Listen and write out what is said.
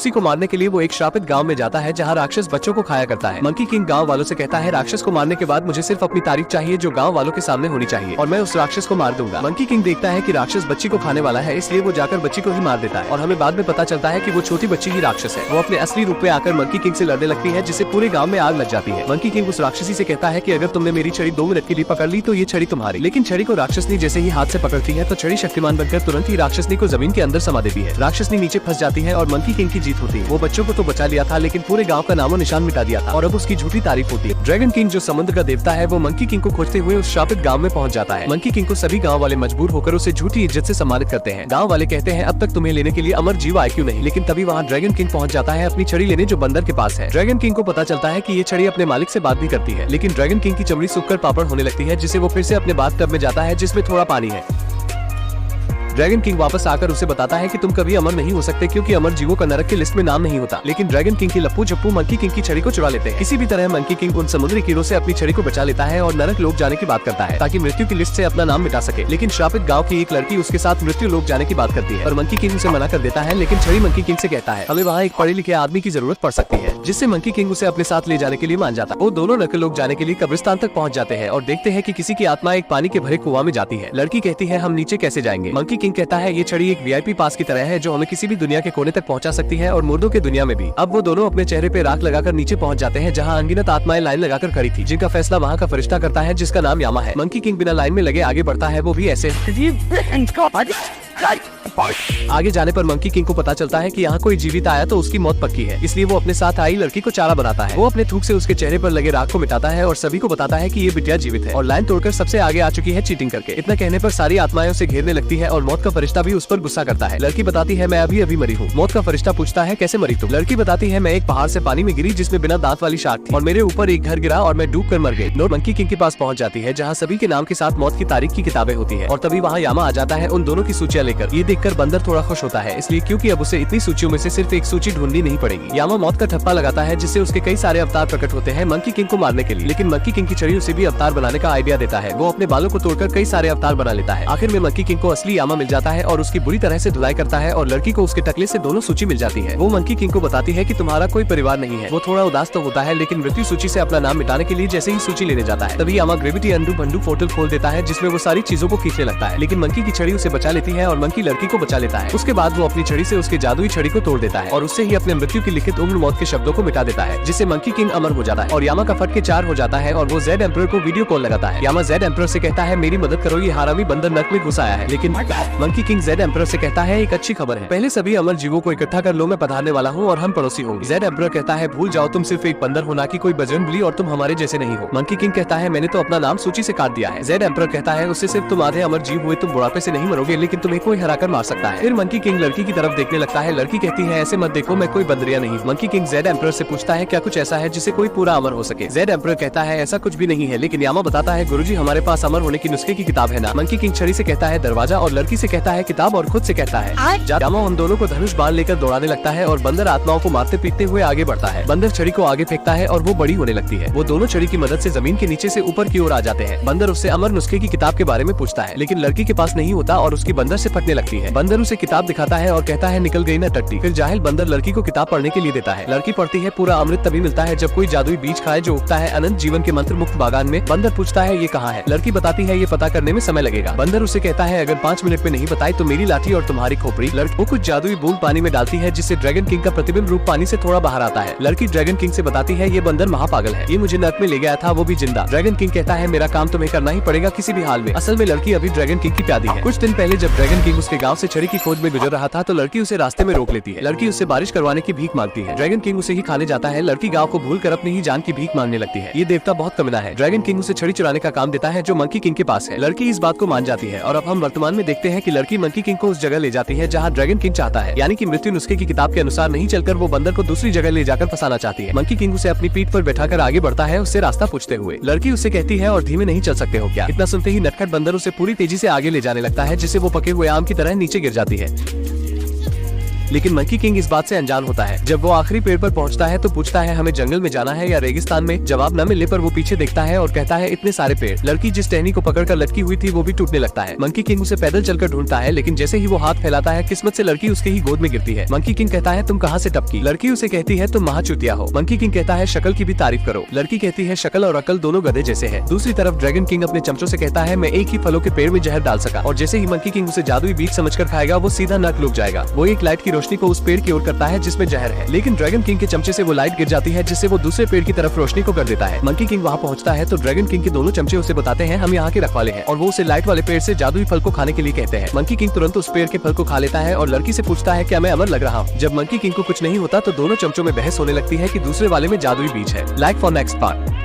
उसी को मारने के लिए वो एक श्रापित गांव में जाता है जहाँ राक्षस बच्चों को खाया करता है। मंकी किंग गांव वालों से कहता है राक्षस को मारने के बाद मुझे सिर्फ अपनी तारीफ चाहिए जो गांव वालों के सामने होनी चाहिए और मैं उस राक्षस को मार दूंगा। मंकी किंग देखता है कि राक्षस बच्ची को खाने वाला है, इसलिए वो जाकर बच्ची को ही मार देता है और हमें बाद में पता चलता है कि वो छोटी बच्ची ही राक्षस है। वो अपने असली रूप में आकर मंकी किंग से लड़ने लगती है जिससे पूरे गाँव में आग लग जाती है। मंकी किंग उस राक्षसी से कहता है कि अगर तुमने मेरी छड़ी 2 मिनट के लिए पकड़ ली तो ये छड़ी तुम्हारी। लेकिन छड़ी को राक्षसनी जैसे ही हाथ से पकड़ती है तो छड़ी शक्तिमान बनकर तुरंत ही राक्षसनी को जमीन के अंदर समा देती है। राक्षसनी नीचे फंस जाती है और मंकी किंग की जीत होती है। वो बच्चों को तो बचा लिया था लेकिन पूरे गाँव का नामो निशान मिटा दिया था और अब उसकी झूठी तारीफ होती है। ड्रैगन किंग जो समुद्र का देवता है वो मंकी किंग को खोजते हुए उस श्रापित गाँव में पहुँच जाता है। मंकी किंग को सभी गाँव वाले मजबूर होकर उसे झूठी इज्जत से सम्मानित करते हैं। गाँव वाले कहते हैं अब तक तुम्हें लेने के लिए अमर जीव आए क्यों नहीं, लेकिन तभी वहाँ ड्रैगन किंग पहुँच जाता है अपनी छड़ी लेने जो बंदर के पास है। ड्रैगन किंग को पता चलता है कि ये छड़ी अपने मालिक से बात भी करती है, लेकिन ड्रैगन किंग की चमड़ी सूखकर पापड़ होने लगती है जिससे वो फिर से अपने बाथ टब में जाता है जिसमें थोड़ा पानी है। ड्रैगन किंग वापस आकर उसे बताता है कि तुम कभी अमर नहीं हो सकते क्योंकि अमर जीवों का नरक की लिस्ट में नाम नहीं होता। लेकिन ड्रैगन किंग की लप्पू झप्पू मंकी किंग की छड़ी को चुरा लेते हैं। किसी भी तरह मंकी किंग उन समुद्री कीड़ों से अपनी छड़ी को बचा लेता है और नरक लोक जाने की बात करता है ताकि मृत्यु की लिस्ट से अपना नाम मिटा सके। लेकिन श्रापित गाँव की एक लड़की उसके साथ मृत्यु लोक जाने की बात करती है और मंकी किंग उसे मना कर देता है। लेकिन छड़ी मंकी किंग से कहता है हमें वहाँ एक पढ़े लिखे आदमी की जरूरत पड़ सकती है, जिससे मंकी किंग उसे अपने साथ ले जाने के लिए मान जाता है। वो दोनों नरक लोक जाने के लिए कब्रिस्तान तक पहुँच जाते हैं और देखते हैं कि किसी की आत्मा एक पानी के भरे कुआं में जाती है। लड़की कहती है हम नीचे कैसे जाएंगे। मंकी किंग कहता है ये छड़ी एक VIP पास की तरह है जो हमें किसी भी दुनिया के कोने तक पहुंचा सकती है और मुर्दों के दुनिया में भी। अब वो दोनों अपने चेहरे पे राख लगाकर नीचे पहुंच जाते हैं जहां अनगिनत आत्माएं लाइन लगाकर खड़ी थी, जिनका फैसला वहां का फरिश्ता करता है जिसका नाम यामा है। मंकी किंग बिना लाइन में लगे आगे बढ़ता है, वो भी ऐसे। आगे जाने पर मंकी किंग को पता चलता है कि यहाँ कोई जीवित आया तो उसकी मौत पक्की है, इसलिए वो अपने साथ आई लड़की को चारा बनाता है। वो अपने थूक से उसके चेहरे पर लगे राख को मिटाता है और सभी को बताता है कि ये बिटिया जीवित है और लाइन तोड़कर सबसे आगे आ चुकी है चीटिंग करके। इतना कहने पर सारी आत्माएं उसे घेरने लगती है और मौत का फरिश्ता भी उस पर गुस्सा करता है। लड़की बताती है मैं अभी मरी हूँ। मौत का फरिश्ता पूछता है कैसे मरी तुम। लड़की बताती है मैं एक पहाड़ से पानी में गिरी जिसमें बिना दांत वाली शार्क थी और मेरे ऊपर एक घर गिरा और मैं डूब कर मर गई। नोट मंकी किंग के पास पहुँच जाती है जहाँ सभी के नाम के साथ मौत की तारीख की किताबें होती है और तभी वहाँ यामा आ जाता है उन दोनों की सूचियां लेकर। ये देखकर बंदर थोड़ा खुश होता है, इसलिए क्योंकि अब उसे इतनी सूचियों में से सिर्फ एक सूची ढूंढनी नहीं पड़ेगी। यामा मौत का ठप्पा लगाता है जिससे उसके कई सारे अवतार प्रकट होते हैं मंकी किंग को मारने के लिए। लेकिन मंकी किंग की छड़ी उसे भी अवतार बनाने का आइडिया देता है। वो अपने बालों को तोड़कर कई सारे अवतार बना लेता है। आखिर में मंकी किंग को असली यामा मिल जाता है और उसकी बुरी तरह से धुलाई करता है और लड़की को उसके टकले से दोनों सूची मिल जाती है। वो मंकी किंग को बताती है कि तुम्हारा कोई परिवार नहीं है। वो थोड़ा उदास तो होता है लेकिन मृत्यु सूची से अपना नाम मिटाने के लिए जैसे ही सूची लेने जाता है तभी यामा ग्रेविटी अंडू बंडू पोर्टल खोल देता है जिसमें वो सारी चीजों को खींचने लगता है। लेकिन मंकी की छड़ी उसे बचा लेती है और मंकी लड़की को बचा लेता है। उसके बाद वो अपनी छड़ी से उसके जादुई छड़ी को तोड़ देता है और उससे ही अपने मृत्यु की लिखित उम्र मौत के शब्दों को मिटा देता है, जिससे मंकी किंग अमर हो जाता है और यामा का फट के 4 हो जाता है और वो जेड एम्परर को वीडियो कॉल लगाता है। यामा जेड एम्परर से कहता है मेरी मदद करो, ये हरामी बंदर नर्क में घुस आया है। लेकिन मंकी किंग जेड एम्परर से कहता है एक अच्छी खबर है, पहले सभी अमर जीवों को इकट्ठा कर लो, मैं पधारने वाला हूँ और हम पड़ोसी होंगे। जेड एम्परर कहता है भूल जाओ, तुम सिर्फ एक बंदर हो ना कि कोई बजरंगबली और तुम हमारे जैसे नहीं हो। मंकी किंग कहता है मैंने तो अपना नाम सूची से काट दिया है। जेड एम्परर कहता है उससे सिर्फ तुम आधे अमर जीव हुए, तुम बुढ़ापे से नहीं मरोगे लेकिन तुम्हें कोई हराकर मार सकता है। फिर मंकी किंग लड़की की तरफ देखने लगता है। लड़की कहती है ऐसे मत देखो, मैं कोई बंदरिया नहीं। मंकी किंग जेड एम्परर से पूछता है क्या कुछ ऐसा है जिसे कोई पूरा अमर हो सके। जेड एम्परर कहता है ऐसा कुछ भी नहीं है, लेकिन यामा बताता है गुरुजी हमारे पास अमर होने की नुस्खे की किताब है ना। मंकी किंग छड़ी से कहता है दरवाजा और लड़की से कहता है किताब और खुद से कहता है यामा उन दोनों को धनुष बाण लेकर दौड़ाने लगता है और बंदर आत्माओं को मारते पीटते हुए आगे बढ़ता है। बंदर छड़ी को आगे फेंकता है और वो बड़ी होने लगती है। वो दोनों छड़ी की मदद से जमीन के नीचे से ऊपर की ओर आ जाते हैं। बंदर उससे अमर नुस्खे की किताब के बारे में पूछता है लेकिन लड़की के पास नहीं होता और उसकी बंदर से फटने लगती है। बंदर उसे किताब दिखाता है और कहता है निकल गई ना टट्टी। फिर जाहिल बंदर लड़की को किताब पढ़ने के लिए देता है। लड़की पढ़ती है। पूरा अमृत तभी मिलता है जब कोई जादुई बीज खाए जो उगता है अनंत जीवन के मंत्र मुक्त बागान में। बंदर पूछता है ये कहाँ है। लड़की बताती है ये पता करने में समय लगेगा। बंदर उसे कहता है अगर 5 मिनट में नहीं बताई तो मेरी लाठी और तुम्हारी खोपड़ी। वो कुछ जादुई बूंद पानी में डालती है जिससे ड्रैगन किंग का प्रतिबिंब रूप पानी से थोड़ा बाहर आता है। लड़की ड्रैगन किंग से बताती है ये बंदर महापागल है, ये मुझे नर्क में ले गया था, वो भी जिंदा। ड्रैगन किंग कहता है मेरा काम तुम्हें करना ही पड़ेगा किसी भी हाल में। असल में लड़की अभी ड्रैगन किंग की प्यादी है। कुछ दिन पहले जब ड्रैगन किंग उसके गाँव से छड़ी की खोज में गुजर रहा था तो लड़की उसे रास्ते में रोक लेती है। लड़की उससे बारिश करवाने की भीख मांगती है। ड्रैगन किंग उसे ही खाने जाता है। लड़की गाँव को भूल कर अपनी ही जान की भीख मांगने लगती है। ये देवता बहुत कमीना है। ड्रैगन किंग उसे छड़ी चुराने का काम देता है जो मंकी किंग के पास है। लड़की इस बात को मान जाती है और अब हम वर्तमान में देखते हैं कि लड़की मंकी किंग को उस जगह ले जाती है जहाँ ड्रैगन किंग चाहता है, यानी कि मृत्यु नुस्खे की किताब के अनुसार नहीं चलकर वो बंदर को दूसरी जगह ले जाकर फंसाना चाहती है। मंकी किंग उसे अपनी पीठ पर बैठाकर आगे बढ़ता है उससे रास्ता पूछते हुए। लड़की उससे कहती है और धीमे नहीं चल सकते हो क्या। इतना सुनते ही नटखट बंदर उसे पूरी तेजी से आगे ले जाने लगता है जिससे वो पके हुए आम की तरह नीचे गिर जाती है। लेकिन मंकी किंग इस बात से अनजान होता है। जब वो आखिरी पेड़ पर पहुंचता है तो पूछता है हमें जंगल में जाना है या रेगिस्तान में। जवाब न मिलने पर वो पीछे देखता है और कहता है इतने सारे पेड़। लड़की जिस टहनी को पकड़कर लटकी हुई थी वो भी टूटने लगता है। मंकी किंग उसे पैदल चलकर ढूंढता है, लेकिन जैसे ही वो हाथ फैलाता है किस्मत से लड़की उसके ही गोद में गिरती है। मंकी किंग कहता है तुम कहाँ से टपकी। लड़की उसे कहती है तुम महाचुतिया हो। मंकी किंग कहता है शक्ल की भी तारीफ करो। लड़की कहती है शक्ल और अकल दोनों गधे जैसे है। दूसरी तरफ ड्रैगन किंग अपने चमचों से कहता है मैं एक ही फलों के पेड़ में जहर डाल सका, और जैसे ही मंकी किंग उसे जादुई बीज समझकर खाएगा वो सीधा नर्क लुक जाएगा। वो एक लाइट की रोशनी को उस पेड़ की ओर करता है जिसमें जहर है, लेकिन ड्रैगन किंग के चमचे से वो लाइट गिर जाती है जिससे वो दूसरे पेड़ की तरफ रोशनी को कर देता है। मंकी किंग वहाँ पहुँचता है तो ड्रैगन किंग के दोनों चमचे उसे बताते हैं हम यहाँ के रखवाले हैं, और वो उसे लाइट वाले पेड़ से जादुई फल को खाने के लिए कहते हैं। मंकी किंग तुरंत उस पेड़ के फल को खा लेता है और लड़की से पूछता है क्या मैं अमर लग रहा हूँ। जब मंकी किंग को कुछ नहीं होता तो दोनों चमचों में बहस होने लगती है कि दूसरे वाले में जादुई बीज है। Like for next part.